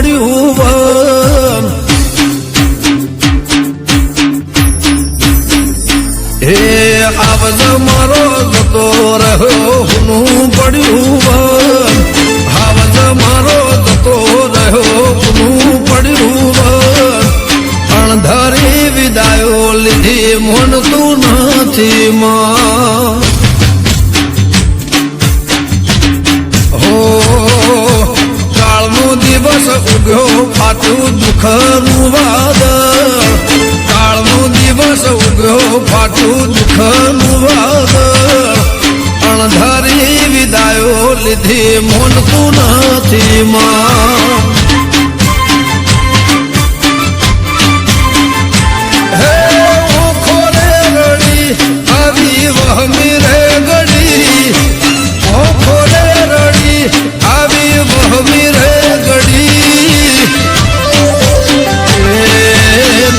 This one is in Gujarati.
પડ્યું વન હે આવજ મારો જતો રહ્યો હુનું પડ્યું વન આવજ મારો જતો રહ્યો હુનું પડ્યું વન અણધારી વિદાયો લીધી મોન તું નથી માં દિવસ ઉગ્યો ફાટ્યું દુઃખનું વાદળ કાળનો દિવસ ઉગ્યો ફાટ્યું દુઃખનું વાદળ અણધારી વિદાયો લીધી મોનતું નથી માં